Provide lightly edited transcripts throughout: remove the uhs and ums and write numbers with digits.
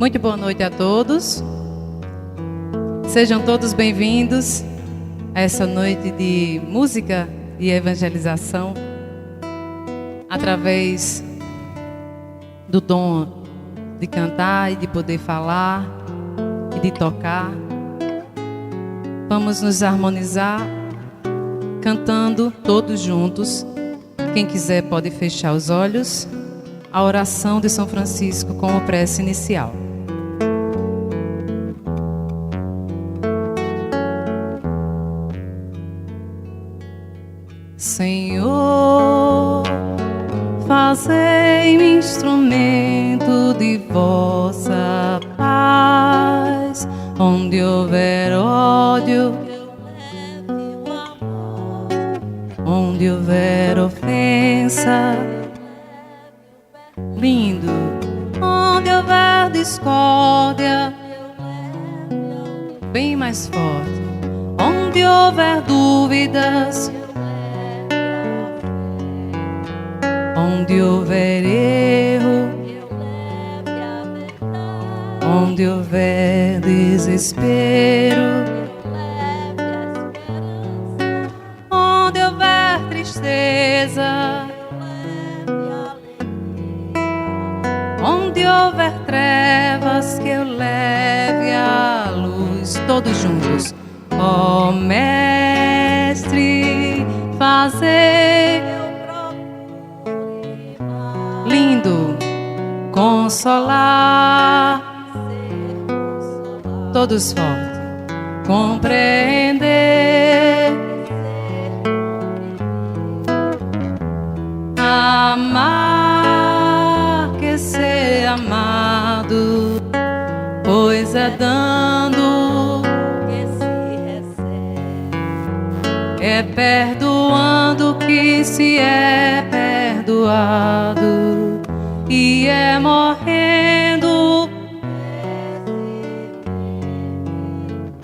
Muito boa noite a todos. Sejam todos bem-vindos a essa noite de música e evangelização através do dom de cantar e de poder falar e de tocar. Vamos nos harmonizar cantando todos juntos. Quem quiser pode fechar os olhos. A oração de São Francisco como prece inicial. Senhor, fazei-me instrumento de vossa paz. Onde houver ódio, onde houver ofensa, lindo, onde houver discórdia, bem mais forte, onde houver dúvidas, onde houver erro, onde houver desespero, onde houver tristeza, onde houver trevas, que eu leve a luz. Todos juntos. Ó Mestre, fazei lindo consolar. Todos fortes. Compreender, amar, que ser amado, pois é dando que se recebe, é perdoando que se é perdoado, e é morrendo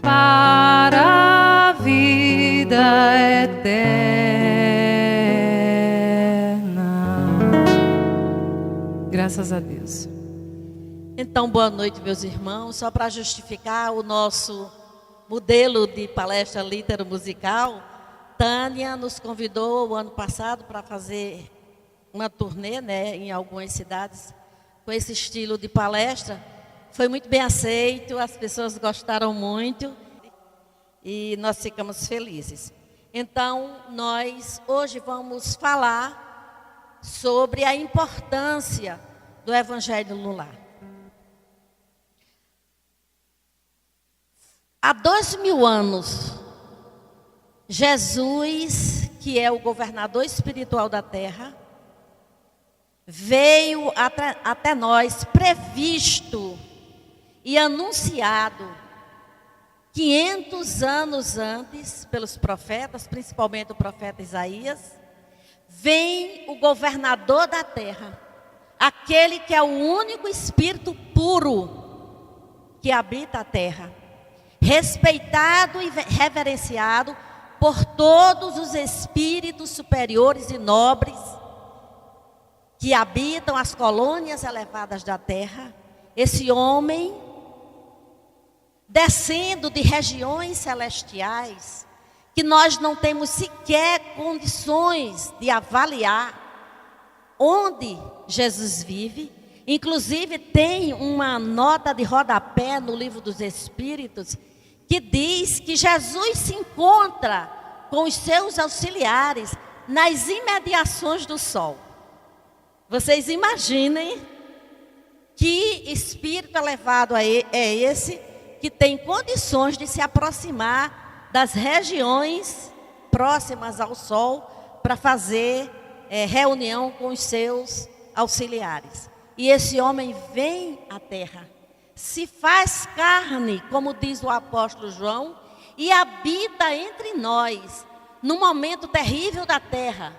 para a vida eterna. Graças a Deus. Então, boa noite, meus irmãos. Só para justificar o nosso modelo de palestra litero-musical, Tânia nos convidou o ano passado para fazer uma turnê, né, em algumas cidades com esse estilo de palestra. Foi muito bem aceito, as pessoas gostaram muito e nós ficamos felizes. Então, nós hoje vamos falar sobre a importância do Evangelho no lar. Há 2000 anos, Jesus, que é o governador espiritual da terra, veio até nós previsto e anunciado 500 anos antes pelos profetas, principalmente o profeta Isaías. Vem o governador da terra, aquele que é o único espírito puro que habita a terra, respeitado e reverenciado por todos os espíritos superiores e nobres que habitam as colônias elevadas da terra. Esse homem, descendo de regiões celestiais, que nós não temos sequer condições de avaliar onde Jesus vive. Inclusive tem uma nota de rodapé no Livro dos Espíritos, que diz que Jesus se encontra com os seus auxiliares nas imediações do sol. Vocês imaginem que espírito elevado é esse que tem condições de se aproximar das regiões próximas ao sol para fazer reunião com os seus auxiliares. E esse homem vem à terra, se faz carne, como diz o apóstolo João, e habita entre nós, num momento terrível da terra,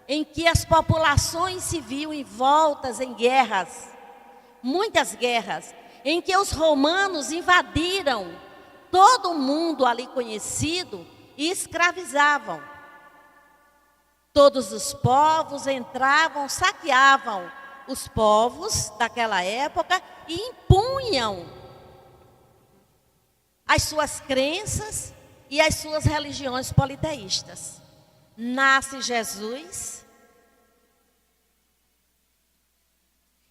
em que as populações se viam envoltas em guerras, muitas guerras, em que os romanos invadiram todo o mundo ali conhecido e escravizavam. Todos os povos entravam, saqueavam os povos daquela época e impunham as suas crenças e as suas religiões politeístas. Nasce Jesus.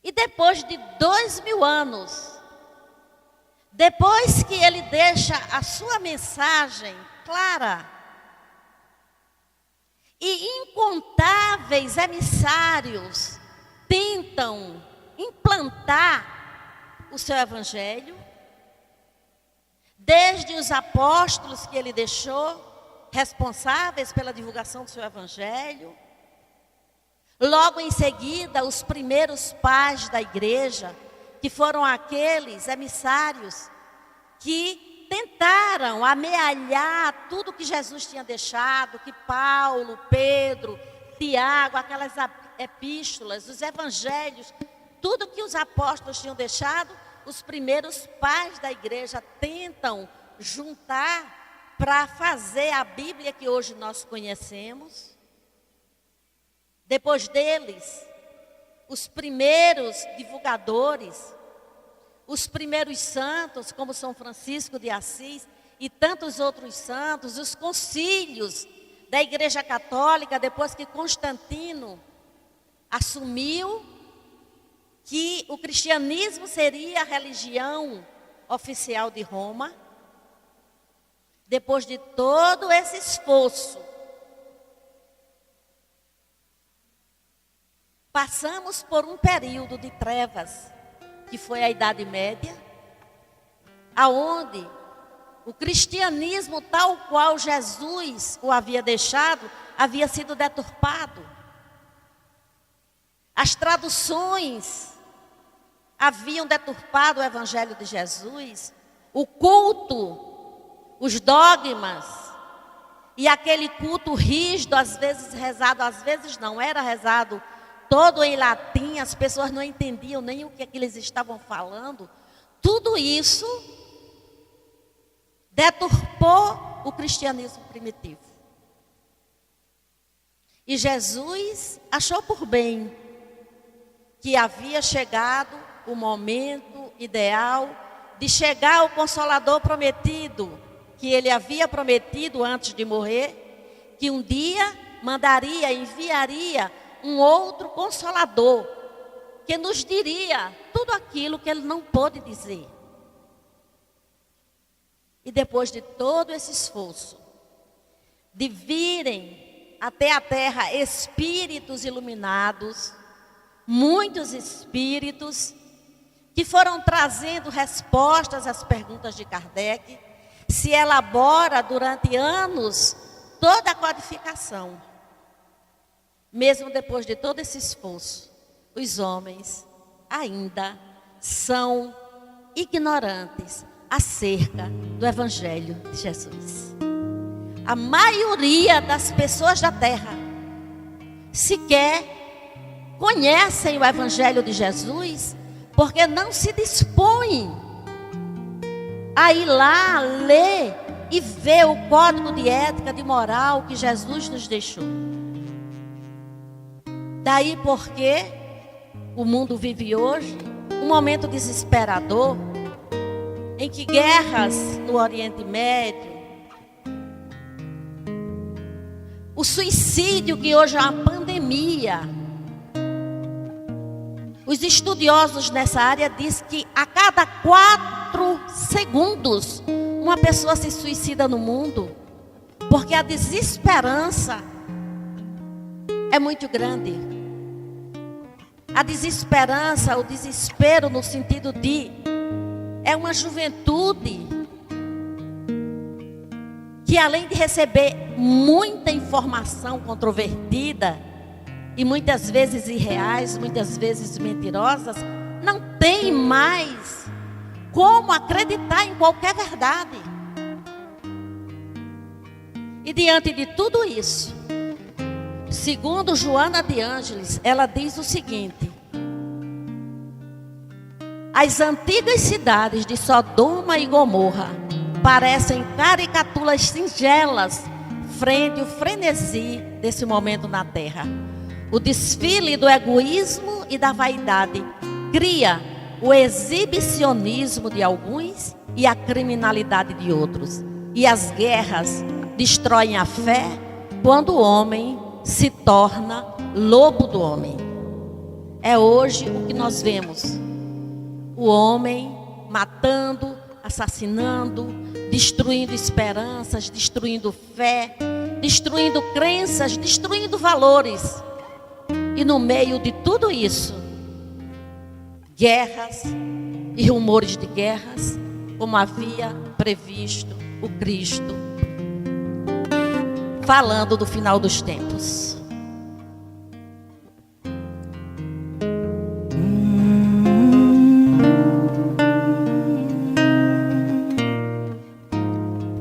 E depois de 2000 anos, depois que ele deixa a sua mensagem clara, e incontáveis emissários tentam implantar o seu evangelho, desde os apóstolos que ele deixou, responsáveis pela divulgação do seu evangelho, logo em seguida, os primeiros pais da igreja, que foram aqueles emissários que tentaram amealhar tudo que Jesus tinha deixado, que Paulo, Pedro, Tiago, aquelas epístolas, os evangelhos, tudo que os apóstolos tinham deixado, os primeiros pais da igreja tentam juntar para fazer a Bíblia que hoje nós conhecemos. Depois deles, os primeiros divulgadores, os primeiros santos, como São Francisco de Assis e tantos outros santos, os concílios da Igreja Católica, depois que Constantino assumiu que o cristianismo seria a religião oficial de Roma. Depois de todo esse esforço, passamos por um período de trevas, que foi a Idade Média, aonde o cristianismo tal qual Jesus o havia deixado, havia sido deturpado. As traduções haviam deturpado o evangelho de Jesus, o culto, os dogmas, e aquele culto rígido, às vezes rezado, às vezes não, era rezado todo em latim, as pessoas não entendiam nem o que eles estavam falando. Tudo isso deturpou o cristianismo primitivo. E Jesus achou por bem que havia chegado o momento ideal de chegar o Consolador prometido, que ele havia prometido antes de morrer, que um dia enviaria um outro Consolador, que nos diria tudo aquilo que ele não pôde dizer. E depois de todo esse esforço, de virem até a terra espíritos iluminados, muitos espíritos, que foram trazendo respostas às perguntas de Kardec, se elabora durante anos toda a codificação. Mesmo depois de todo esse esforço, os homens ainda são ignorantes acerca do Evangelho de Jesus. A maioria das pessoas da terra sequer conhecem o Evangelho de Jesus, porque não se dispõem a ir lá, ler e ver o código de ética, de moral que Jesus nos deixou. Daí porque o mundo vive hoje um momento desesperador, em que guerras no Oriente Médio, o suicídio que hoje é uma pandemia. Os estudiosos nessa área dizem que a cada 4 segundos uma pessoa se suicida no mundo, porque a desesperança é muito grande. A desesperança, o desespero no sentido de é uma juventude que, além de receber muita informação controvertida e muitas vezes irreais, muitas vezes mentirosas, não tem mais como acreditar em qualquer verdade. E diante de tudo isso, segundo Joana de Ângeles, ela diz o seguinte: as antigas cidades de Sodoma e Gomorra parecem caricaturas singelas frente ao frenesi desse momento na terra. O desfile do egoísmo e da vaidade cria o exibicionismo de alguns e a criminalidade de outros. E as guerras destroem a fé quando o homem se torna lobo do homem. É hoje o que nós vemos: o homem matando, assassinando, destruindo esperanças, destruindo fé, destruindo crenças, destruindo valores. E no meio de tudo isso, guerras e rumores de guerras, como havia previsto o Cristo, falando do final dos tempos.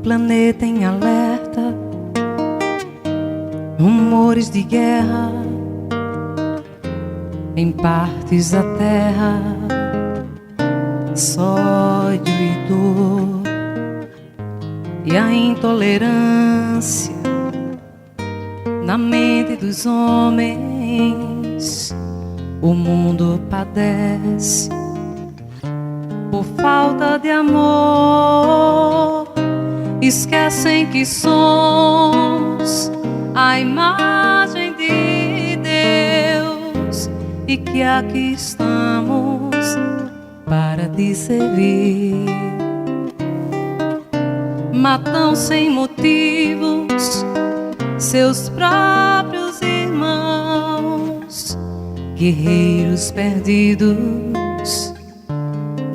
Planeta em alerta, rumores de guerra, em partes da terra, sódio e dor, e a intolerância na mente dos homens. O mundo padece por falta de amor. Esquecem que somos a imagem de Deus e que aqui estamos para te servir. Matam sem motivos seus próprios irmãos, guerreiros perdidos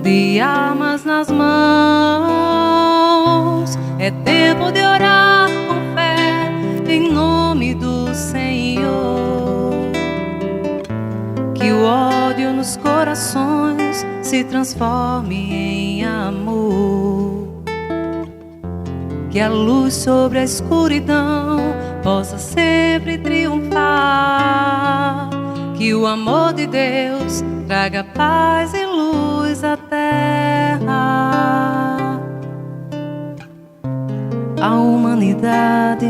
de armas nas mãos. É tempo de orar com fé em nome do Senhor, que o ódio nos corações se transforme em amor, que a luz sobre a escuridão possa sempre triunfar, que o amor de Deus traga paz e luz à terra. A humanidade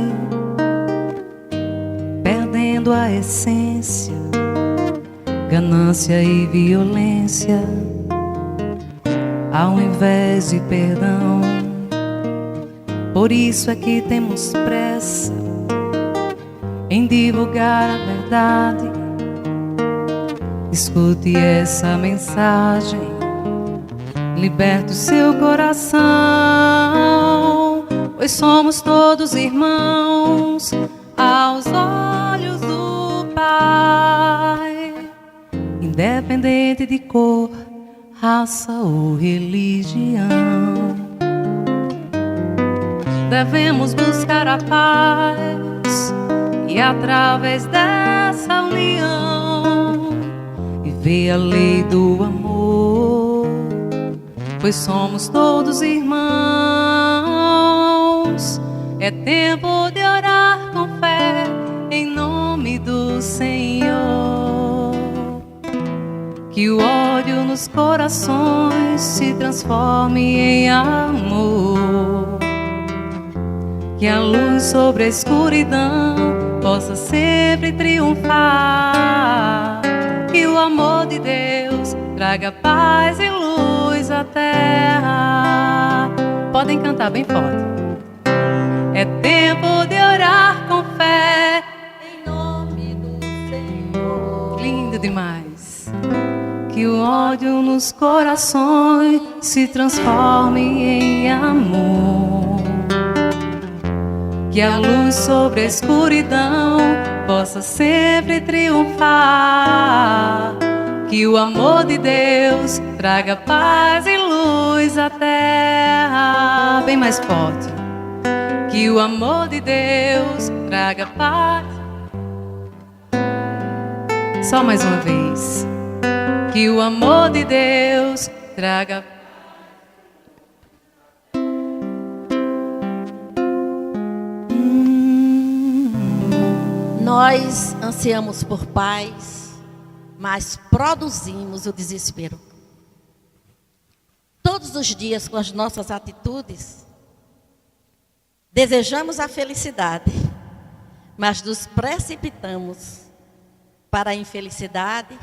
perdendo a essência, ganância e violência, ao invés de perdão. Por isso é que temos pressa em divulgar a verdade. Escute essa mensagem, liberte o seu coração, pois somos todos irmãos aos olhos do Pai, independente de cor, raça ou religião. Devemos buscar a paz e através dessa união viver a lei do amor, pois somos todos irmãos. É tempo de orar com fé em nome do Senhor, que o ódio nos corações se transforme em amor, que a luz sobre a escuridão possa sempre triunfar, que o amor de Deus traga paz e luz à terra. Podem cantar bem forte. É tempo de orar com fé em nome do Senhor. Lindo demais. Que o ódio nos corações se transforme em amor, que a luz sobre a escuridão possa sempre triunfar, que o amor de Deus traga paz e luz à terra. Bem mais forte. Que o amor de Deus traga paz. Só mais uma vez. Que o amor de Deus traga paz. Nós ansiamos por paz, mas produzimos o desespero. Todos os dias, com as nossas atitudes, desejamos a felicidade, mas nos precipitamos para a infelicidade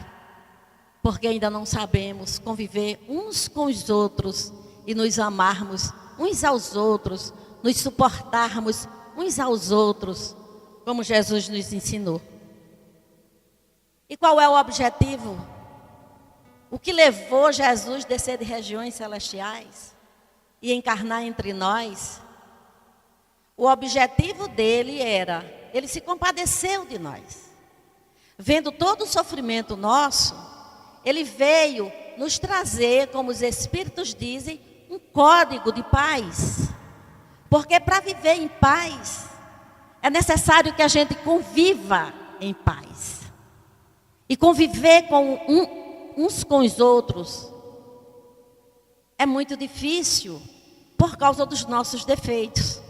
porque ainda não sabemos conviver uns com os outros e nos amarmos uns aos outros, nos suportarmos uns aos outros, como Jesus nos ensinou. E qual é o objetivo? O que levou Jesus a descer de regiões celestiais e encarnar entre nós? O objetivo dele era, ele se compadeceu de nós. Vendo todo o sofrimento nosso, ele veio nos trazer, como os Espíritos dizem, um código de paz. Porque para viver em paz, é necessário que a gente conviva em paz. E conviver uns com os outros é muito difícil por causa dos nossos defeitos.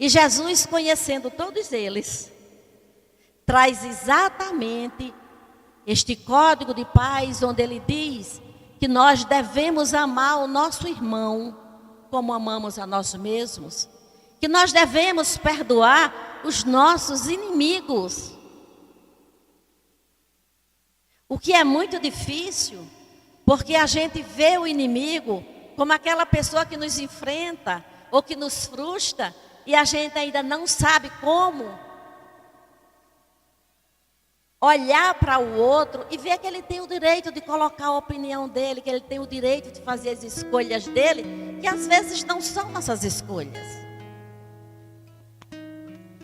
E Jesus, conhecendo todos eles, traz exatamente este código de paz, onde ele diz que nós devemos amar o nosso irmão como amamos a nós mesmos, que nós devemos perdoar os nossos inimigos. O que é muito difícil, porque a gente vê o inimigo como aquela pessoa que nos enfrenta ou que nos frustra, e a gente ainda não sabe como olhar para o outro e ver que ele tem o direito de colocar a opinião dele, que ele tem o direito de fazer as escolhas dele, que às vezes não são nossas escolhas.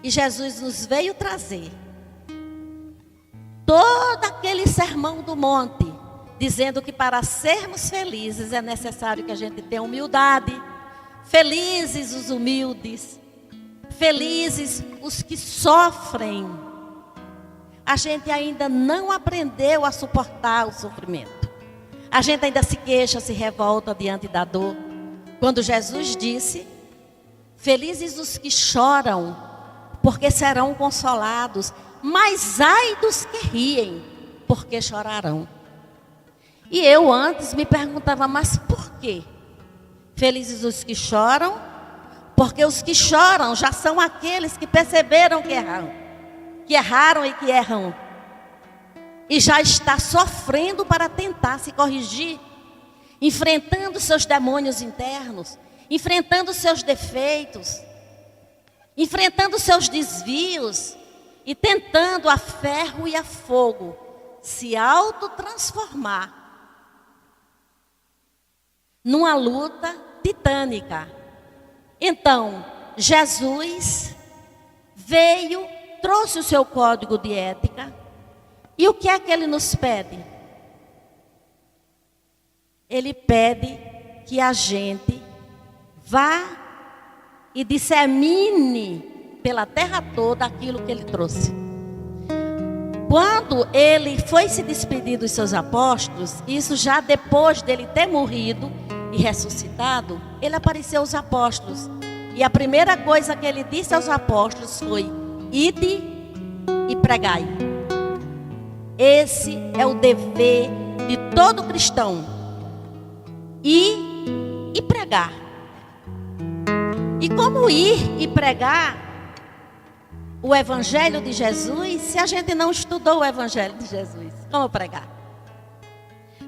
E Jesus nos veio trazer todo aquele sermão do monte, dizendo que para sermos felizes é necessário que a gente tenha humildade. Felizes os humildes, felizes os que sofrem. A gente ainda não aprendeu a suportar o sofrimento. A gente ainda se queixa, se revolta diante da dor. Quando Jesus disse: felizes os que choram, porque serão consolados. Mas ai dos que riem, porque chorarão. E eu antes me perguntava, mas por quê? Felizes os que choram, porque os que choram já são aqueles que perceberam que erraram e que erram. E já está sofrendo para tentar se corrigir, enfrentando seus demônios internos, enfrentando seus defeitos, enfrentando seus desvios e tentando a ferro e a fogo se autotransformar numa luta titânica. Então, Jesus veio, trouxe o seu código de ética. E o que é que ele nos pede? Ele pede que a gente vá e dissemine pela terra toda aquilo que ele trouxe. Quando ele foi se despedir dos seus apóstolos, isso já depois dele ter morrido e ressuscitado, ele apareceu aos apóstolos. E a primeira coisa que ele disse aos apóstolos foi: ide e pregai. Esse é o dever de todo cristão. Ir e pregar. E como ir e pregar o Evangelho de Jesus, se a gente não estudou o Evangelho de Jesus? Como pregar?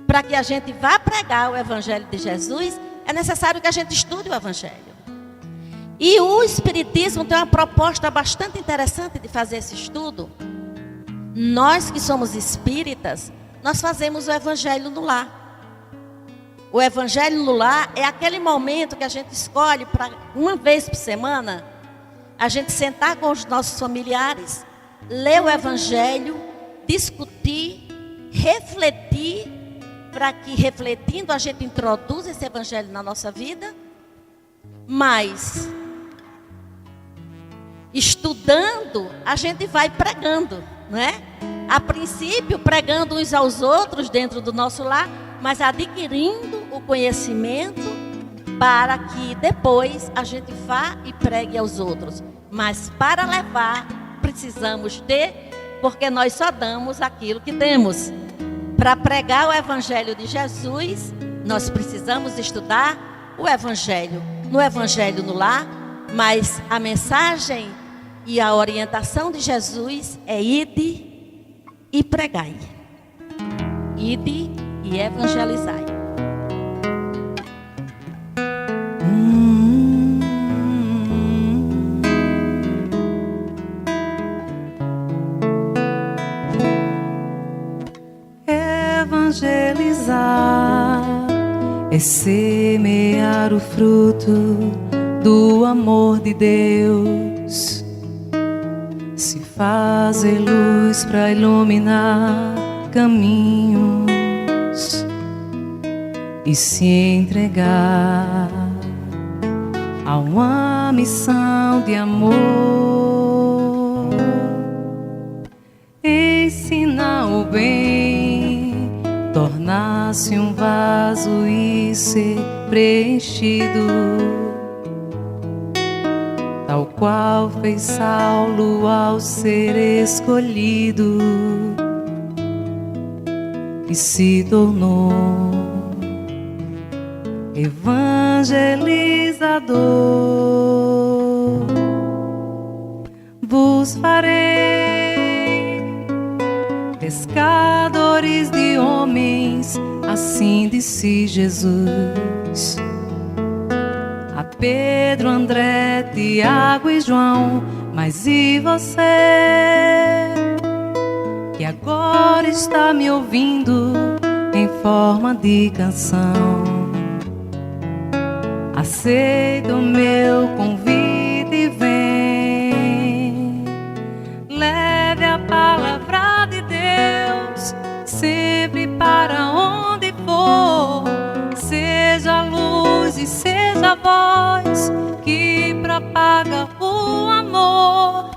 Para que a gente vá pregar o Evangelho de Jesus, é necessário que a gente estude o Evangelho. E o Espiritismo tem uma proposta bastante interessante de fazer esse estudo. Nós que somos espíritas, nós fazemos o Evangelho no lar. O Evangelho no lar é aquele momento que a gente escolhe para, uma vez por semana, a gente sentar com os nossos familiares, ler o Evangelho, discutir, refletir, para que refletindo a gente introduza esse Evangelho na nossa vida. Mas, estudando, a gente vai pregando, não é? A princípio, pregando uns aos outros dentro do nosso lar, mas adquirindo o conhecimento para que depois a gente vá e pregue aos outros. Mas para levar, precisamos ter, porque nós só damos aquilo que temos. Para pregar o Evangelho de Jesus, nós precisamos estudar o Evangelho. No Evangelho no lar, mas a mensagem e a orientação de Jesus é ide e pregai. ide e evangelizai. Evangelizar é semear o fruto do amor de Deus, se fazer luz para iluminar caminhos e se entregar a uma missão de amor, ensinar o bem, tornar-se um vaso e ser preenchido, tal qual fez Saulo ao ser escolhido e se tornou evangelizador. Vos farei pescadores de homens, assim disse Jesus a Pedro, André, Tiago e João. Mas e você, que agora está me ouvindo em forma de canção? Aceita o meu convite e vem. Leve a palavra de Deus sempre para onde for. Seja a luz e seja a voz que propaga o amor.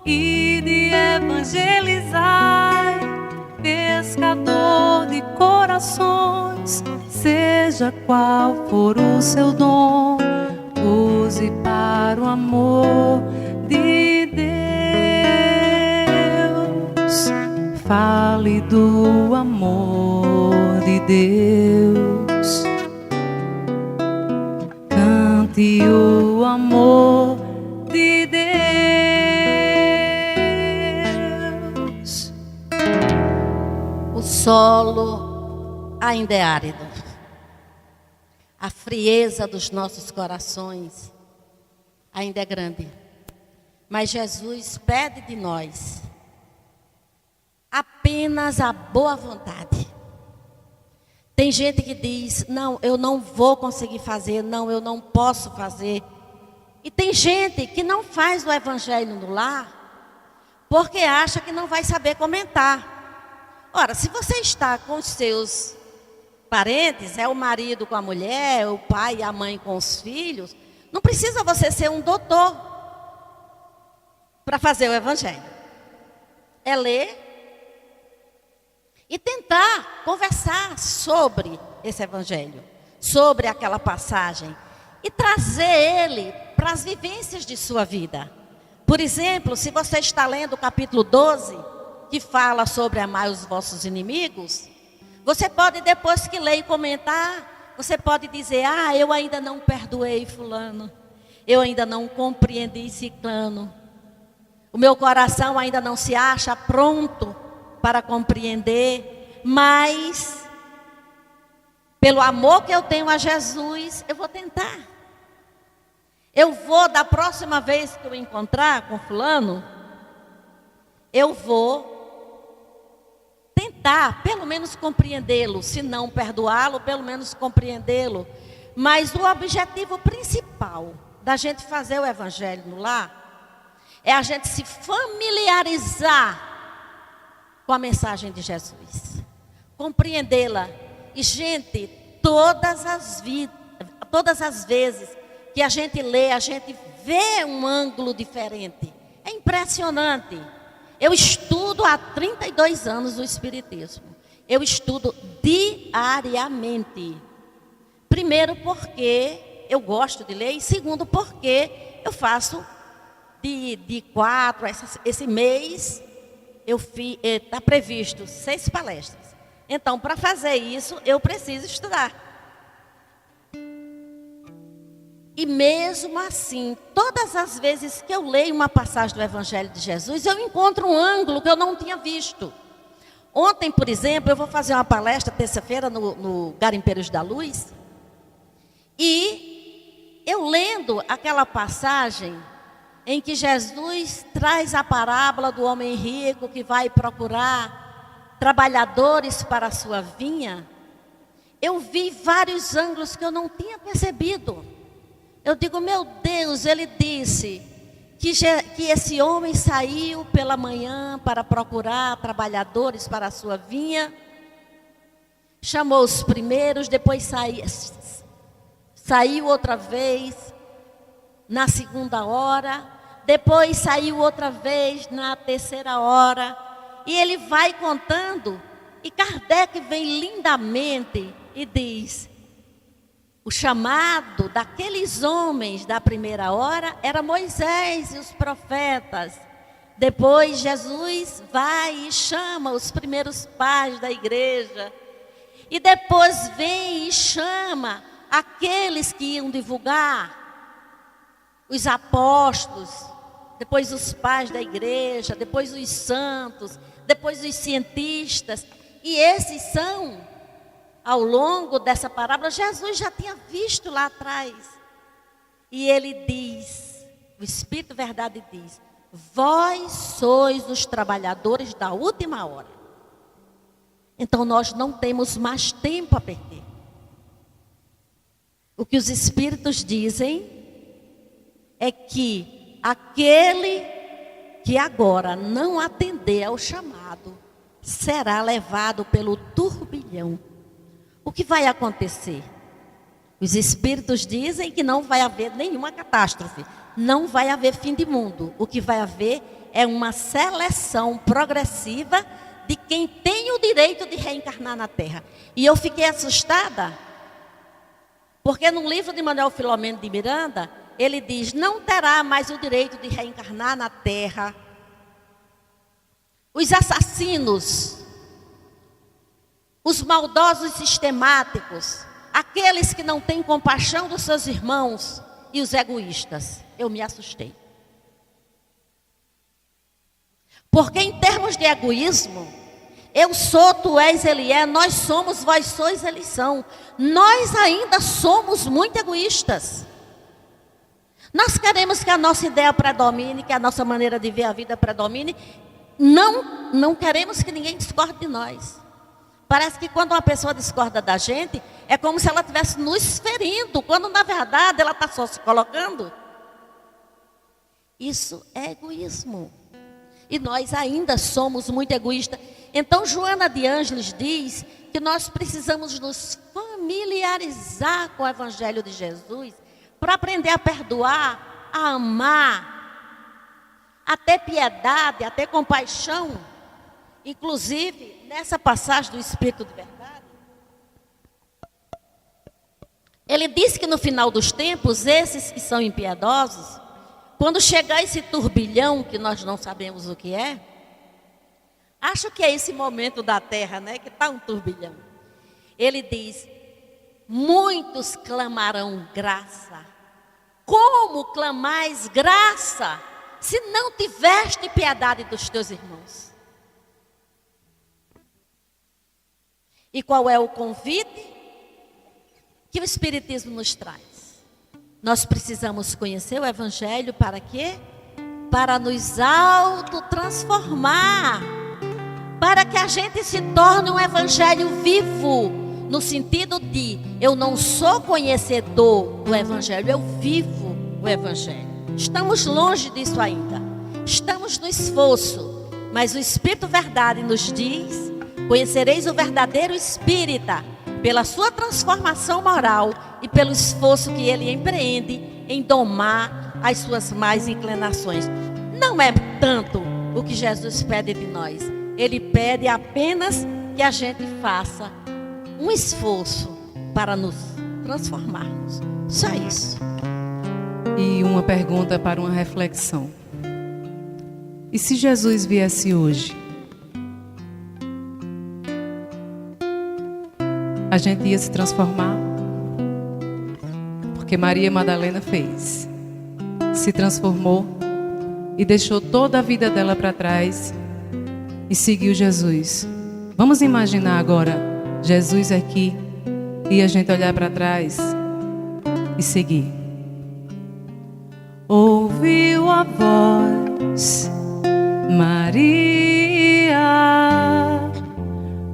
E de evangelizar, pescador de corações. Seja qual for o seu dom, use para o amor de Deus. Fale do amor de Deus. Cante o amor de Deus. O solo ainda é árido. A frieza dos nossos corações ainda é grande. Mas Jesus pede de nós apenas a boa vontade. Tem gente que diz: não, eu não vou conseguir fazer, não, eu não posso fazer. E tem gente que não faz o evangelho no lar porque acha que não vai saber comentar. Ora, se você está com os seus parentes, é o marido com a mulher, o pai e a mãe com os filhos, não precisa você ser um doutor para fazer o evangelho. É ler e tentar conversar sobre esse evangelho, sobre aquela passagem, e trazer ele para as vivências de sua vida. Por exemplo, se você está lendo o capítulo 12, que fala sobre amar os vossos inimigos, você pode, depois que ler e comentar, você pode dizer: ah, eu ainda não perdoei fulano, eu ainda não compreendi ciclano, o meu coração ainda não se acha pronto para compreender, mas pelo amor que eu tenho a Jesus, eu vou tentar. Eu vou, da próxima vez que eu encontrar com fulano, eu vou tentar, pelo menos compreendê-lo, se não perdoá-lo, pelo menos compreendê-lo. Mas o objetivo principal da gente fazer o evangelho no lar é a gente se familiarizar com a mensagem de Jesus, compreendê-la. E gente, todas as vezes que a gente lê, a gente vê um ângulo diferente. É impressionante. Eu estudo há 32 anos o Espiritismo. Eu estudo diariamente. Primeiro porque eu gosto de ler, e segundo porque eu faço de 4, esse mês, está previsto 6 palestras. Então, para fazer isso, eu preciso estudar. E mesmo assim, todas as vezes que eu leio uma passagem do Evangelho de Jesus, eu encontro um ângulo que eu não tinha visto. Ontem, por exemplo, eu vou fazer uma palestra terça-feira no Garimpeiros da Luz. E eu lendo aquela passagem em que Jesus traz a parábola do homem rico que vai procurar trabalhadores para a sua vinha, eu vi vários ângulos que eu não tinha percebido. Eu digo, meu Deus, ele disse que esse homem saiu pela manhã para procurar trabalhadores para a sua vinha, chamou os primeiros, depois saiu outra vez na segunda hora, depois saiu outra vez na terceira hora, e ele vai contando, e Kardec vem lindamente e diz: o chamado daqueles homens da primeira hora era Moisés e os profetas. Depois Jesus vai e chama os primeiros pais da igreja. E depois vem e chama aqueles que iam divulgar, os apóstolos, depois os pais da igreja, depois os santos, depois os cientistas. E esses são, ao longo dessa parábola, Jesus já tinha visto lá atrás. E ele diz, o Espírito Verdade diz: vós sois os trabalhadores da última hora. Então nós não temos mais tempo a perder. O que os Espíritos dizem é que aquele que agora não atender ao chamado será levado pelo turbilhão. O que vai acontecer? Os Espíritos dizem que não vai haver nenhuma catástrofe, não vai haver fim de mundo. O que vai haver é uma seleção progressiva de quem tem o direito de reencarnar na Terra. E eu fiquei assustada, porque no livro de Manuel Filomeno de Miranda, ele diz: não terá mais o direito de reencarnar na Terra os assassinos, os maldosos sistemáticos, aqueles que não têm compaixão dos seus irmãos e os egoístas. Eu me assustei. Porque em termos de egoísmo, eu sou, tu és, ele é, nós somos, vós sois, eles são. Nós ainda somos muito egoístas. Nós queremos que a nossa ideia predomine, que a nossa maneira de ver a vida predomine. Não queremos que ninguém discorde de nós. Parece que quando uma pessoa discorda da gente, é como se ela estivesse nos ferindo, quando na verdade ela está só se colocando. Isso é egoísmo. E nós ainda somos muito egoístas. Então Joana de Ângeles diz que nós precisamos nos familiarizar com o Evangelho de Jesus para aprender a perdoar, a amar, a ter piedade, a ter compaixão. Inclusive, nessa passagem do Espírito de Verdade, ele diz que no final dos tempos, esses que são impiedosos, quando chegar esse turbilhão, que nós não sabemos o que é, acho que é esse momento da terra, né, que está um turbilhão. Ele diz: muitos clamarão graça. Como clamais graça, se não tiveste piedade dos teus irmãos? E qual é o convite que o Espiritismo nos traz? Nós precisamos conhecer o Evangelho para quê? Para nos autotransformar, para que a gente se torne um Evangelho vivo, no sentido de eu não sou conhecedor do Evangelho, eu vivo o Evangelho. Estamos longe disso ainda, estamos no esforço, mas o Espírito Verdade nos diz: conhecereis o verdadeiro espírita pela sua transformação moral e pelo esforço que ele empreende em domar as suas más inclinações. Não é tanto o que Jesus pede de nós. Ele pede apenas que a gente faça um esforço para nos transformarmos. Só isso. E uma pergunta para uma reflexão. E se Jesus viesse hoje? A gente ia se transformar? Porque Maria Madalena fez. Se transformou e deixou toda a vida dela para trás e seguiu Jesus. Vamos imaginar agora Jesus aqui e a gente olhar para trás e seguir. Ouviu a voz, Maria,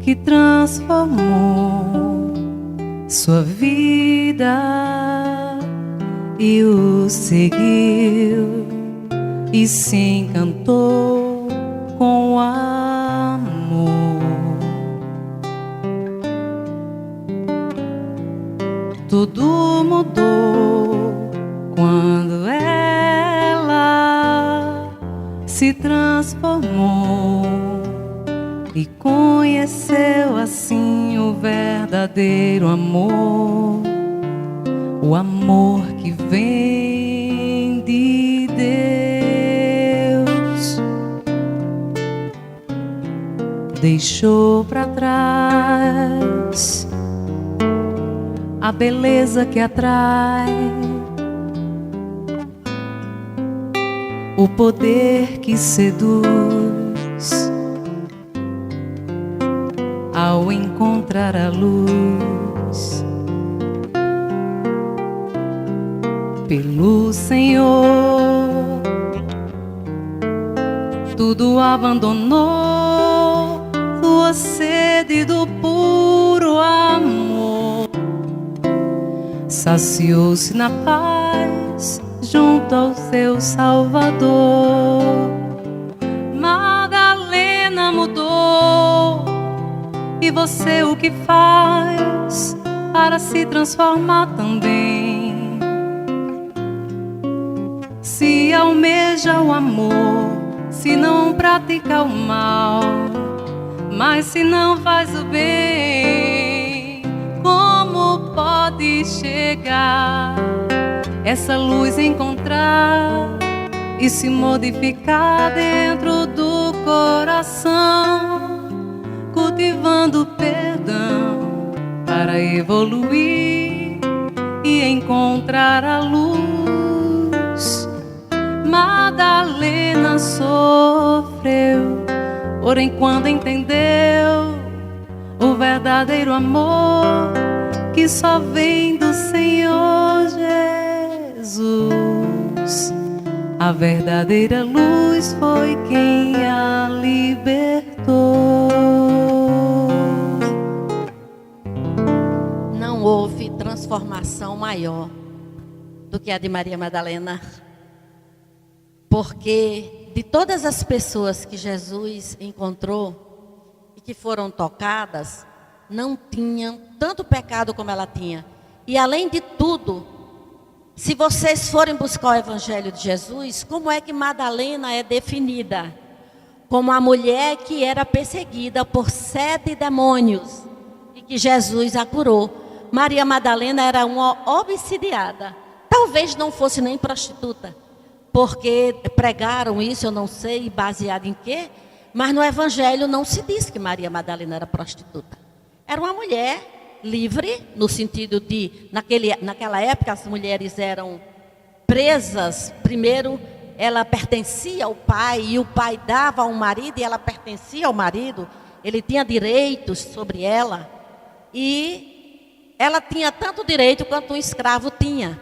que transformou sua vida e o seguiu e se encantou com o amor. Tudo mudou quando ela se transformou e conheceu assim o verdadeiro amor, o amor que vem de Deus. Deixou para trás a beleza que atrai, o poder que seduz. Ao encontrar a luz, pelo Senhor, tudo abandonou, sua sede do puro amor. Saciou-se na paz junto ao seu Salvador. Madalena mudou. E você o que faz para se transformar também? Se almeja o amor, se não pratica o mal, mas se não faz o bem, como pode chegar essa luz encontrar e se modificar dentro do coração, cultivando perdão para evoluir e encontrar a luz? Madalena sofreu, porém quando entendeu o verdadeiro amor que só vem do Senhor Jesus, a verdadeira luz foi quem a libertou. Não houve transformação maior do que a de Maria Madalena, porque de todas as pessoas que Jesus encontrou e que foram tocadas, não tinham tanto pecado como ela tinha. E além de tudo, se vocês forem buscar o Evangelho de Jesus, como é que Madalena é definida? Como a mulher que era perseguida por 7 demônios e que Jesus a curou. Maria Madalena era uma obsidiada. Talvez não fosse nem prostituta, porque pregaram isso, eu não sei baseado em quê, mas no Evangelho não se diz que Maria Madalena era prostituta. Era uma mulher livre, no sentido de, naquela época as mulheres eram presas. Primeiro, ela pertencia ao pai, e o pai dava ao marido, e ela pertencia ao marido. Ele tinha direitos sobre ela, e ela tinha tanto direito quanto um escravo tinha.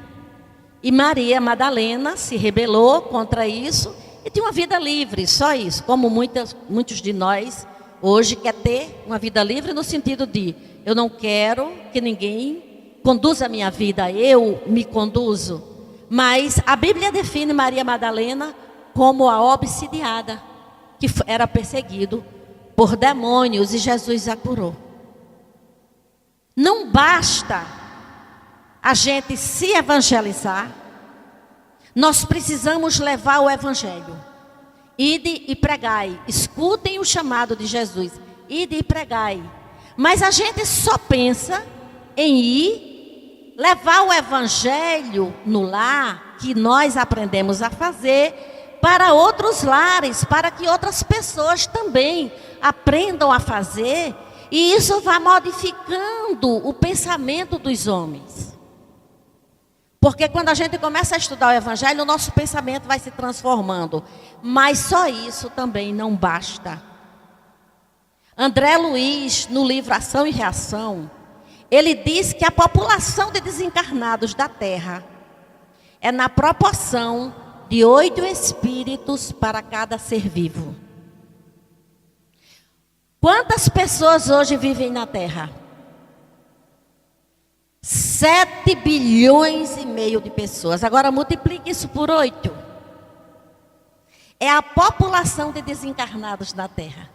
E Maria Madalena se rebelou contra isso, e tinha uma vida livre, só isso. Como muitos de nós hoje quer ter uma vida livre no sentido de, eu não quero que ninguém conduza a minha vida, eu me conduzo. Mas a Bíblia define Maria Madalena como a obsidiada, que era perseguido por demônios, e Jesus a curou. Não basta a gente se evangelizar, nós precisamos levar o Evangelho. Ide e pregai, escutem o chamado de Jesus, ide e pregai. Mas a gente só pensa em ir, levar o Evangelho no lar, que nós aprendemos a fazer, para outros lares, para que outras pessoas também aprendam a fazer, e isso vai modificando o pensamento dos homens. Porque quando a gente começa a estudar o Evangelho, o nosso pensamento vai se transformando. Mas só isso também não basta. André Luiz, no livro Ação e Reação, ele diz que a população de desencarnados da Terra é na proporção de 8 espíritos para cada ser vivo. Quantas pessoas hoje vivem na Terra? 7 bilhões e meio de pessoas. Agora multiplique isso por 8. É a população de desencarnados na Terra.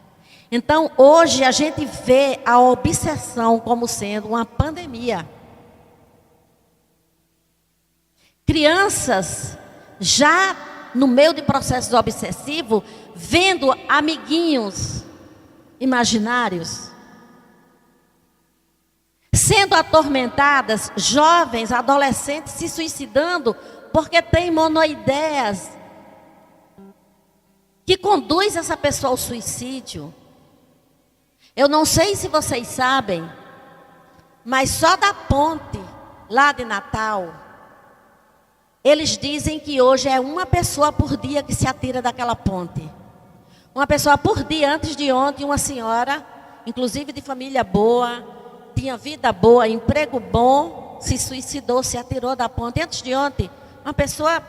Então, hoje a gente vê a obsessão como sendo uma pandemia. Crianças já no meio de processos obsessivos, vendo amiguinhos imaginários, sendo atormentadas, jovens, adolescentes se suicidando porque tem monoideias que conduz essa pessoa ao suicídio. Eu não sei se vocês sabem, mas só da ponte lá de Natal, eles dizem que hoje é uma pessoa por dia que se atira daquela ponte. Uma pessoa por dia. Antes de ontem, uma senhora, inclusive de família boa, tinha vida boa, emprego bom, se suicidou, se atirou da ponte. Antes de ontem, uma pessoa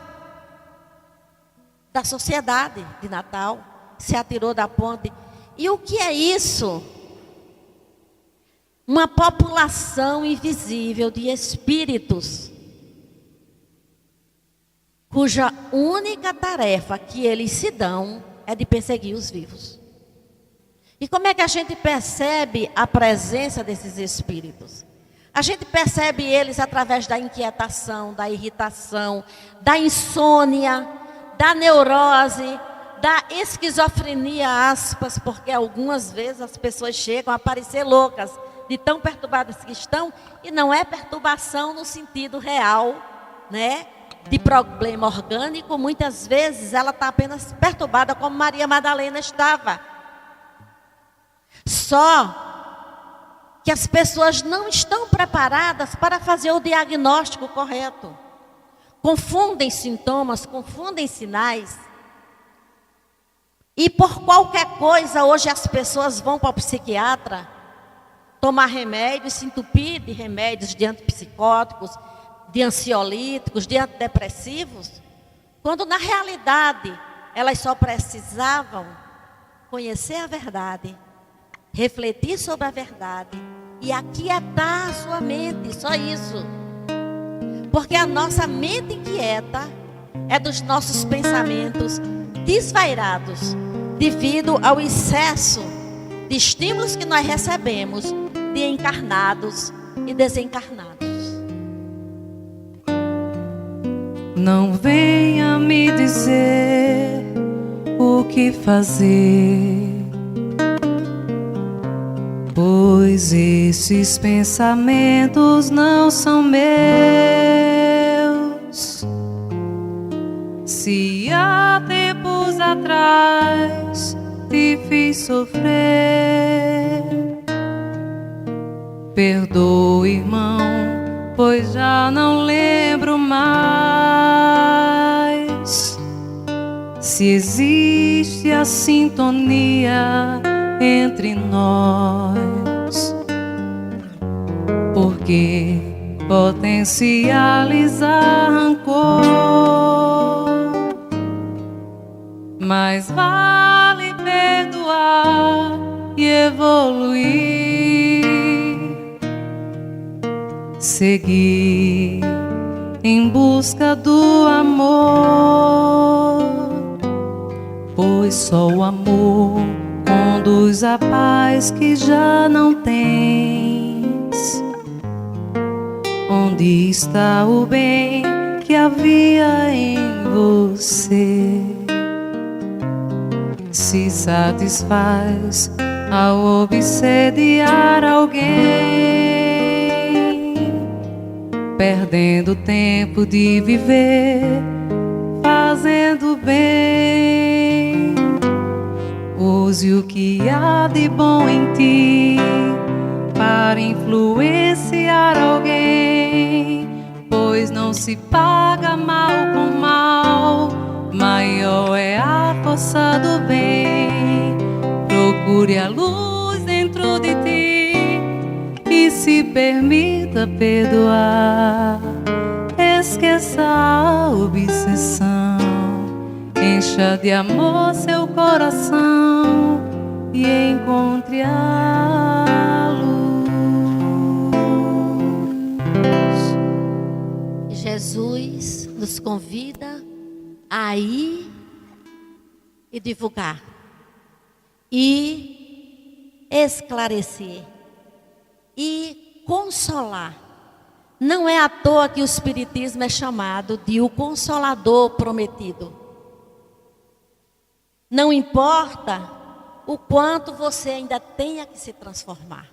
da sociedade de Natal se atirou da ponte. E o que é isso? Uma população invisível de espíritos, cuja única tarefa que eles se dão é de perseguir os vivos. E como é que a gente percebe a presença desses espíritos? A gente percebe eles através da inquietação, da irritação, da insônia, da neurose, da esquizofrenia, aspas, porque algumas vezes as pessoas chegam a parecer loucas, de tão perturbadas que estão, e não é perturbação no sentido real, né? De problema orgânico. Muitas vezes ela está apenas perturbada, como Maria Madalena estava. Só que as pessoas não estão preparadas para fazer o diagnóstico correto. Confundem sintomas, confundem sinais. E por qualquer coisa, hoje as pessoas vão para o psiquiatra tomar remédios, se entupir de remédios de antipsicóticos, de ansiolíticos, de antidepressivos, quando na realidade elas só precisavam conhecer a verdade, refletir sobre a verdade e aquietar a sua mente, só isso. Porque a nossa mente inquieta é dos nossos pensamentos desvairados, devido ao excesso de estímulos que nós recebemos de encarnados e desencarnados. Não venha me dizer o que fazer, pois esses pensamentos não são meus. Se há tempos atrás te fiz sofrer, perdoa, irmão, pois já não lembro mais. Se existe a sintonia entre nós, por que potencializar rancor? Mais vale perdoar e evoluir, seguir em busca do amor, pois só o amor conduz a paz que já não tens. Onde está o bem que havia em você? Se satisfaz ao obsediar alguém, perdendo tempo de viver, fazendo bem. Use o que há de bom em ti para influenciar alguém, pois não se paga mal com mal, maior é a força do bem. Procure a luz permita perdoar, esqueça a obsessão, encha de amor seu coração e encontre a luz. Jesus nos convida a ir e divulgar e esclarecer e consolar. Não é à toa que o Espiritismo é chamado de o Consolador Prometido. Não importa o quanto você ainda tenha que se transformar.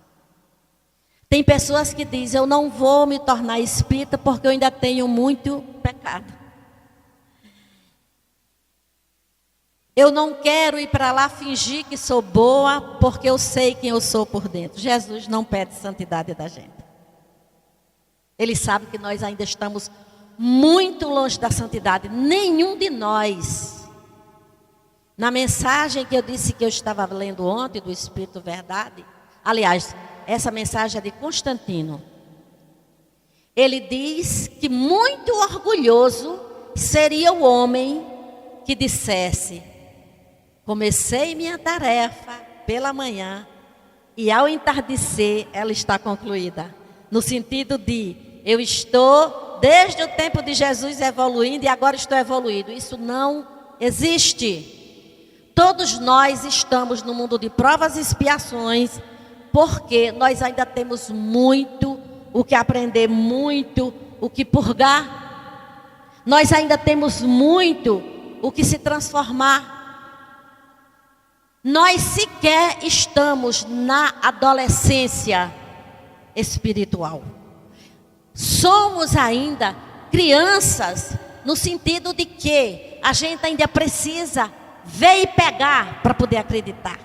Tem pessoas que dizem: eu não vou me tornar espírita porque eu ainda tenho muito pecado. Eu não quero ir para lá fingir que sou boa porque eu sei quem eu sou por dentro. Jesus não pede santidade da gente. Ele sabe que nós ainda estamos muito longe da santidade. Nenhum de nós. Na mensagem que eu disse que eu estava lendo ontem, do Espírito Verdade, aliás, essa mensagem é de Constantino. Ele diz que muito orgulhoso seria o homem que dissesse: comecei minha tarefa pela manhã e ao entardecer ela está concluída. No sentido de, eu estou desde o tempo de Jesus evoluindo e agora estou evoluído. Isso não existe. Todos nós estamos no mundo de provas e expiações, porque nós ainda temos muito o que aprender, muito o que purgar. Nós ainda temos muito o que se transformar. Nós sequer estamos na adolescência espiritual. Somos ainda crianças, no sentido de que a gente ainda precisa ver e pegar para poder acreditar.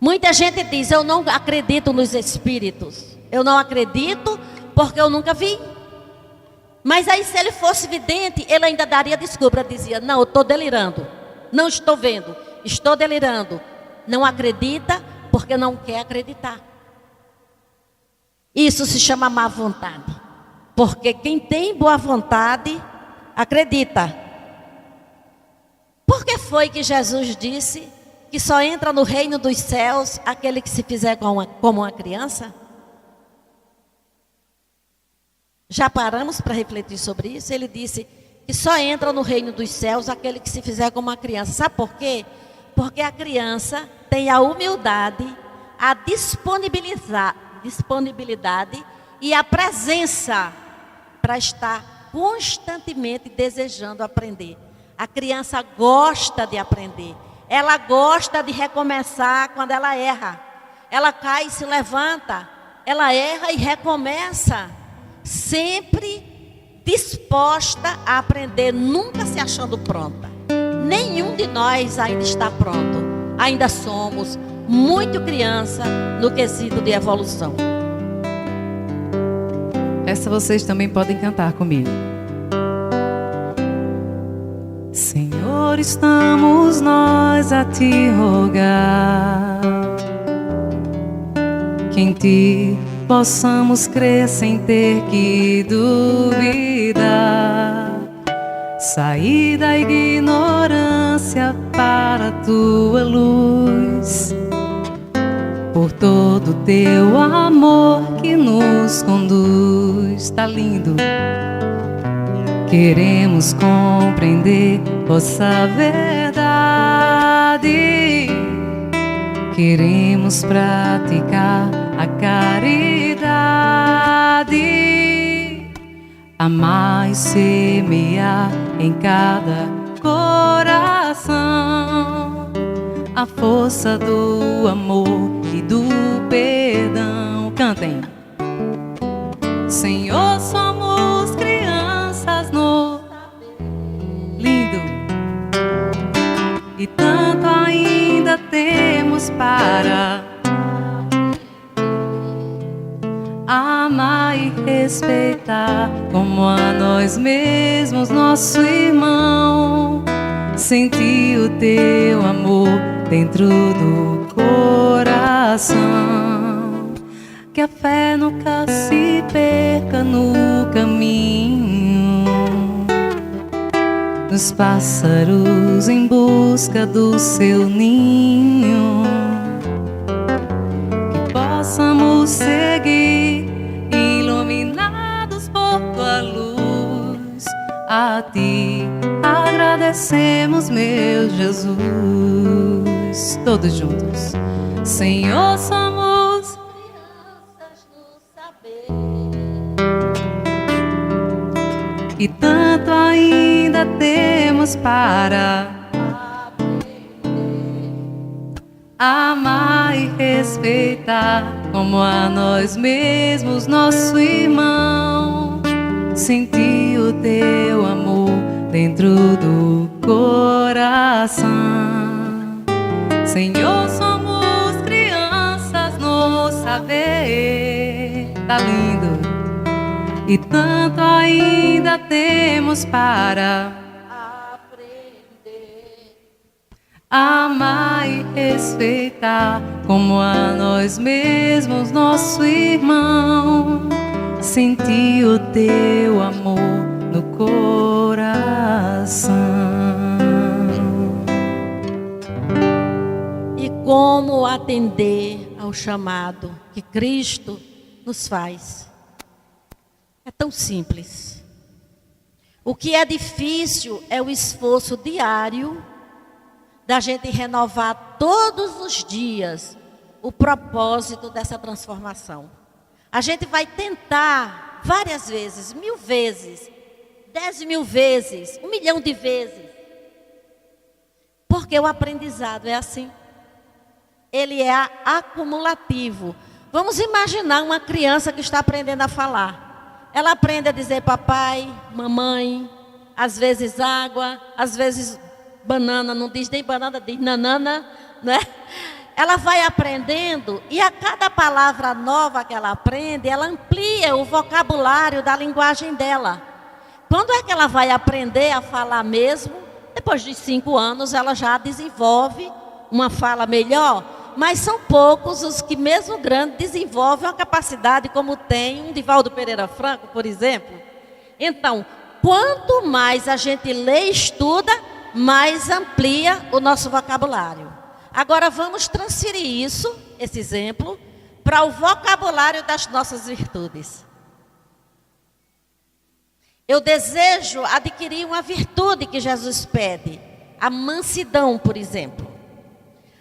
Muita gente diz: eu não acredito nos espíritos. Eu não acredito porque eu nunca vi. Mas aí, se ele fosse vidente, ele ainda daria desculpa, dizia: não, eu estou delirando, não estou vendo, estou delirando. Não acredita porque não quer acreditar. Isso se chama má vontade. Porque quem tem boa vontade, acredita. Por que foi que Jesus disse que só entra no reino dos céus aquele que se fizer como uma criança? Já paramos para refletir sobre isso? Ele disse que só entra no reino dos céus aquele que se fizer como uma criança. Sabe por quê? Porque a criança tem a humildade, a disponibilidade e a presença para estar constantemente desejando aprender. A criança gosta de aprender. Ela gosta de recomeçar quando ela erra. Ela cai e se levanta. Ela erra e recomeça. Sempre disposta a aprender, nunca se achando pronta. Nenhum de nós ainda está pronto. Ainda somos muito criança no quesito de evolução. Essa vocês também podem cantar comigo. Senhor, estamos nós a te rogar, que em ti possamos crer sem ter que duvidar, sair da ignorância para a tua luz, por todo teu amor que nos conduz. Tá lindo. Queremos compreender vossa verdade, queremos praticar a caridade, amar e semear em cada coração a força do amor e do perdão. Cantem. Senhor, somos crianças no lindo, e tanto ainda temos para amar e respeitar como a nós mesmos, nosso irmão. Sentir o teu amor dentro do coração. que a fé nunca se perca no caminho, dos pássaros em busca do seu ninho, que possamos seguir iluminados por tua luz. A ti agradecemos, meu Jesus. Todos juntos. Senhor, somos crianças no saber, e tanto ainda temos para amar e respeitar como a nós mesmos, nosso irmão. Sentir o teu amor dentro do coração. Senhor, somos crianças no saber. Tá lindo. E tanto ainda temos para aprender, amar e respeitar como a nós mesmos, nosso irmão. Sentir o teu amor no coração. e como atender ao chamado que Cristo nos faz. É tão simples. O que é difícil é o esforço diário da gente renovar todos os dias o propósito dessa transformação. A gente vai tentar várias vezes, 1000 vezes, 10.000 vezes, 1 milhão de vezes. Porque o aprendizado é assim. Ele é acumulativo. Vamos imaginar uma criança que está aprendendo a falar. Ela aprende a dizer papai, mamãe, às vezes água, às vezes banana, não diz nem banana, diz nanana, né? Ela vai aprendendo e a cada palavra nova que ela aprende, ela amplia o vocabulário da linguagem dela. Quando é que ela vai aprender a falar mesmo? Depois de 5 anos ela já desenvolve uma fala melhor, mas são poucos os que mesmo grande desenvolvem uma capacidade como tem um Divaldo Pereira Franco, por exemplo. Então, quanto mais a gente lê e estuda, mais amplia o nosso vocabulário. Agora vamos transferir isso, esse exemplo, para o vocabulário das nossas virtudes. Eu desejo adquirir uma virtude que Jesus pede, a mansidão, por exemplo.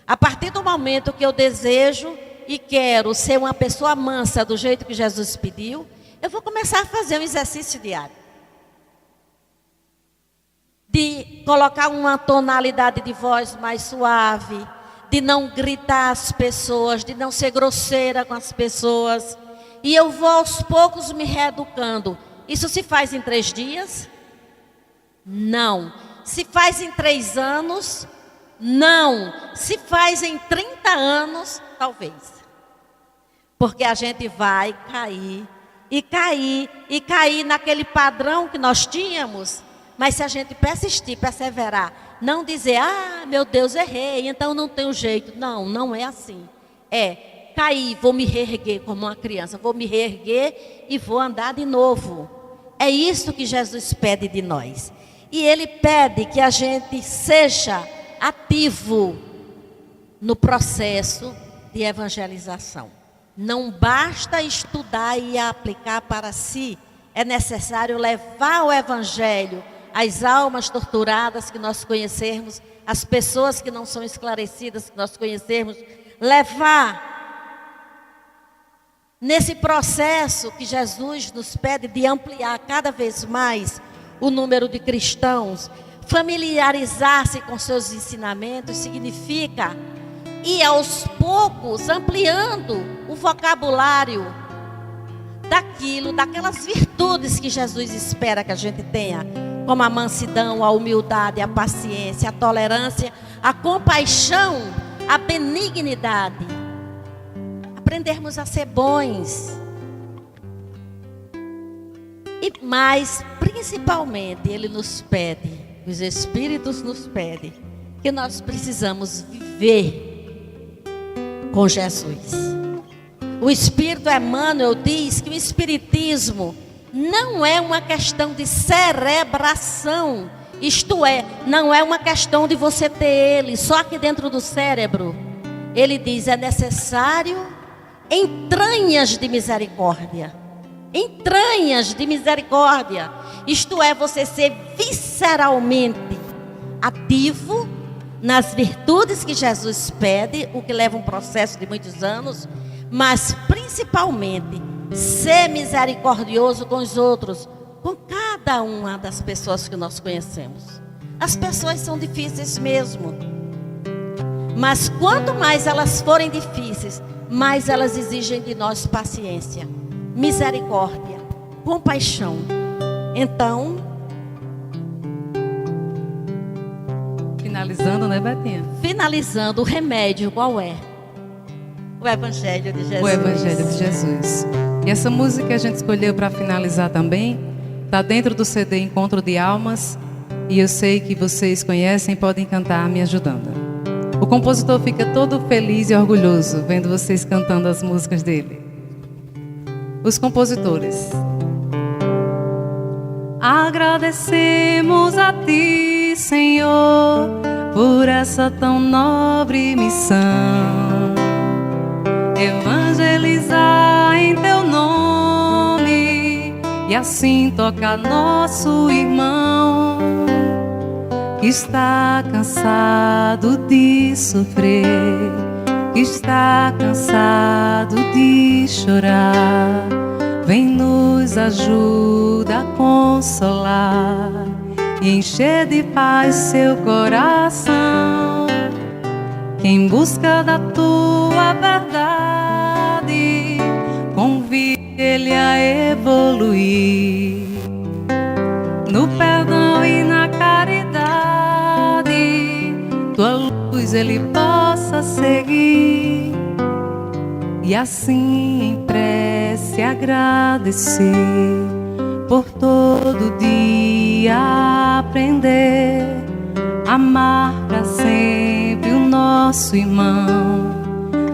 A partir do momento que eu desejo e quero ser uma pessoa mansa do jeito que Jesus pediu, eu vou começar a fazer um exercício diário. De colocar uma tonalidade de voz mais suave, de não gritar às pessoas, de não ser grosseira com as pessoas. E eu vou aos poucos me reeducando. Isso se faz em 3 dias? Não. Se faz em 3 anos? Não. Se faz em 30 anos? Talvez. Porque a gente vai cair, e cair, e cair naquele padrão que nós tínhamos. Mas se a gente persistir, perseverar, não dizer, ah, meu Deus, errei, então não tenho jeito. Não, não é assim. É cair, vou me reerguer como uma criança, vou me reerguer e vou andar de novo. É isso que Jesus pede de nós. E Ele pede que a gente seja ativo no processo de evangelização. Não basta estudar e aplicar para si, é necessário levar o Evangelho às almas torturadas que nós conhecermos, às pessoas que não são esclarecidas que nós conhecermos, levar nesse processo que Jesus nos pede de ampliar cada vez mais o número de cristãos. Familiarizar-se com seus ensinamentos significa ir aos poucos ampliando o vocabulário daquelas virtudes que Jesus espera que a gente tenha, como a mansidão, a humildade, a paciência, a tolerância, a compaixão, a benignidade. Aprendermos a ser bons. E mais, principalmente, Ele nos pede, os Espíritos nos pedem, que nós precisamos viver com Jesus. O Espírito Emmanuel diz que o Espiritismo não é uma questão de cerebração, isto é, não é uma questão de você ter ele só aqui dentro do cérebro. Ele diz, é necessário entranhas de misericórdia. Entranhas de misericórdia. Isto é, você ser visceralmente ativo nas virtudes que Jesus pede, o que leva um processo de muitos anos, mas principalmente ser misericordioso com os outros, com cada uma das pessoas que nós conhecemos. As pessoas são difíceis mesmo, mas quanto mais elas forem difíceis, mais elas exigem de nós paciência, misericórdia, compaixão. Então, finalizando, né, Betinha? Finalizando, o remédio qual é? O Evangelho de Jesus. O Evangelho de Jesus. E essa música que a gente escolheu para finalizar também está dentro do CD Encontro de Almas, e eu sei que vocês conhecem e podem cantar me ajudando. O compositor fica todo feliz e orgulhoso vendo vocês cantando as músicas dele. Os compositores. Agradecemos a Ti, Senhor, por essa tão nobre missão. Evangelizar em Teu nome e assim tocar nosso irmão que está cansado de sofrer, que está cansado de chorar. Vem, nos ajuda a consolar e encher de paz seu coração. Quem busca da Tua verdade, convide ele a evoluir no perdão e na caridade. Tua luz ele possa seguir e assim em prece agradecer por todo dia aprender, amar para sempre o nosso irmão,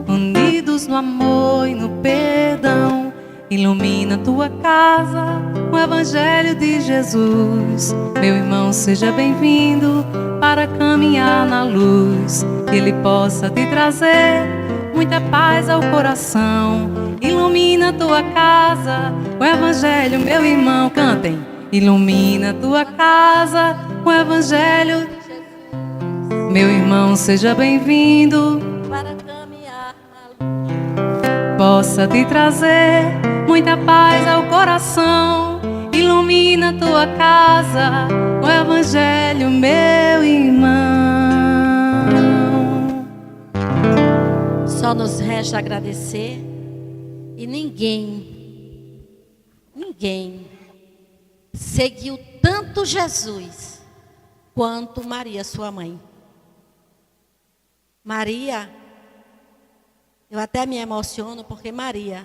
unidos no amor e no perdão. Ilumina tua casa com o Evangelho de Jesus. Meu irmão, seja bem-vindo para caminhar na luz, que Ele possa te trazer muita paz ao coração. Ilumina tua casa com o Evangelho, meu irmão, cantem. Ilumina tua casa com o Evangelho. Meu irmão, seja bem-vindo Para caminhar na luz, possa te trazer muita paz ao coração. Ilumina tua casa com o Evangelho, meu irmão. só nos resta agradecer. E ninguém seguiu tanto Jesus quanto Maria, sua mãe. Maria, eu até me emociono porque Maria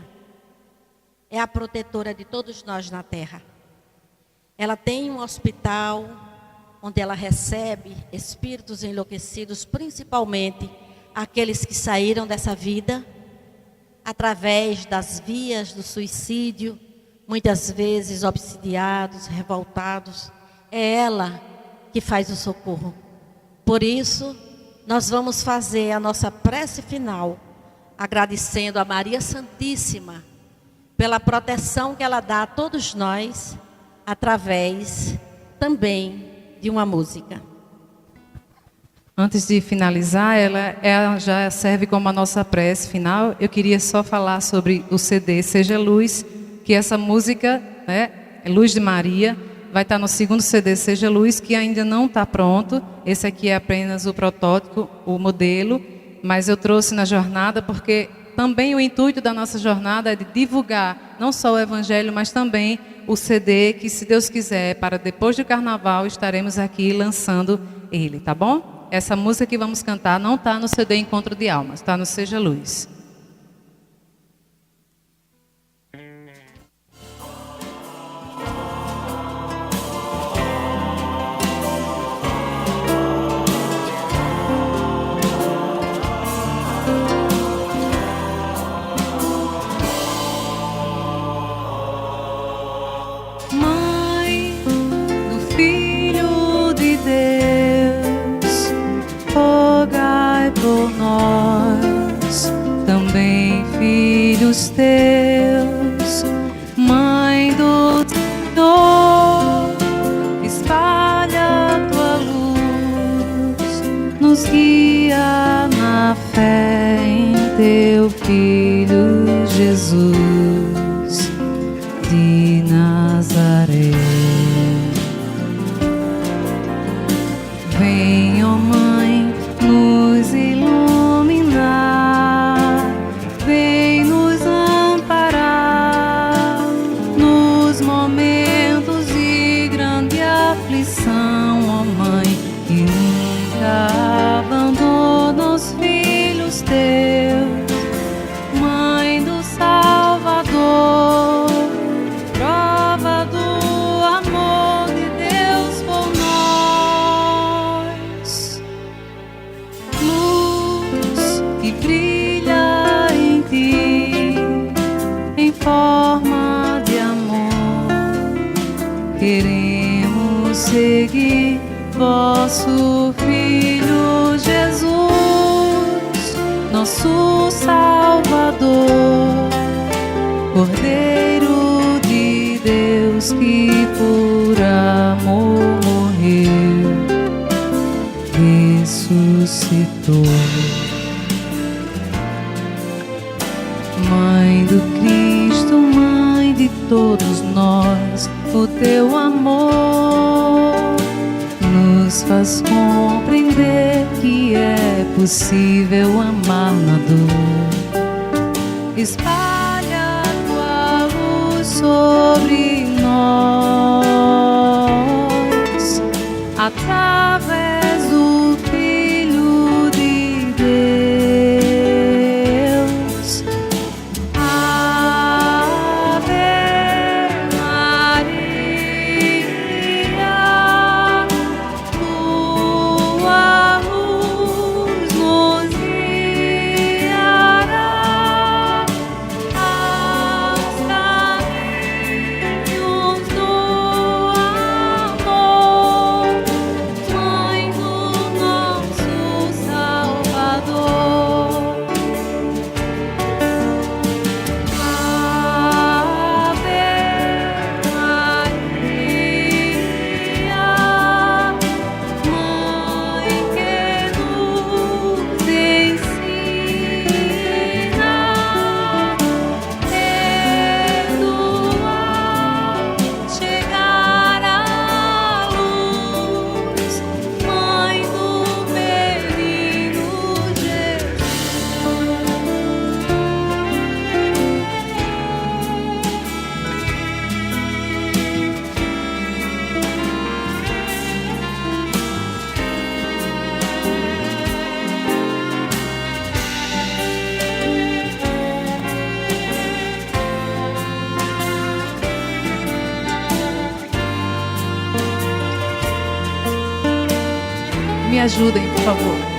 é a protetora de todos nós na terra. Ela tem um hospital onde ela recebe espíritos enlouquecidos, principalmente aqueles que saíram dessa vida através das vias do suicídio, muitas vezes obsidiados, revoltados. É ela que faz o socorro. Por isso, nós vamos fazer a nossa prece final, agradecendo a Maria Santíssima pela proteção que ela dá a todos nós, através também de uma música. Antes de finalizar, ela já serve como a nossa prece final. Eu queria só falar sobre o CD Seja Luz, que essa música, né, Luz de Maria, vai estar no segundo CD Seja Luz, que ainda não está pronto. Esse aqui é apenas o protótipo, o modelo, mas eu trouxe na jornada porque também o intuito da nossa jornada é de divulgar não só o Evangelho, mas também o CD, que, se Deus quiser, para depois do Carnaval, estaremos aqui lançando ele, tá bom? Essa música que vamos cantar não está no CD Encontro de Almas, está no Seja Luz. filhos teus, Mãe do Senhor, espalha a tua luz, nos guia na fé em teu Filho Jesus de Nazaré. Vem, ó Mãe, nos iluminar, vem nos amparar nos momentos de grande aflição, ó Mãe, que nunca abandona os filhos teus, Mãe do Salvador, prova do amor de Deus por nós, luz que brilha em ti, em forma de amor, queremos seguir vosso Filho Jesus, nosso Salvador, Cordeiro de Deus que por amor morreu, ressuscitou. Mãe do Cristo, Mãe de todos nós, o teu amor nos faz compreender que é possível amar na dor. Espalha a tua luz sobre nós, através do Filho de Deus. Ave Maria, tua luz nos guiará aos caminhos do amor, Mãe do nosso Salvador. Ave Maria, Mãe que nos ensina perdoar, chegar à luz, Mãe do menino Jesus. Me ajudem, por favor.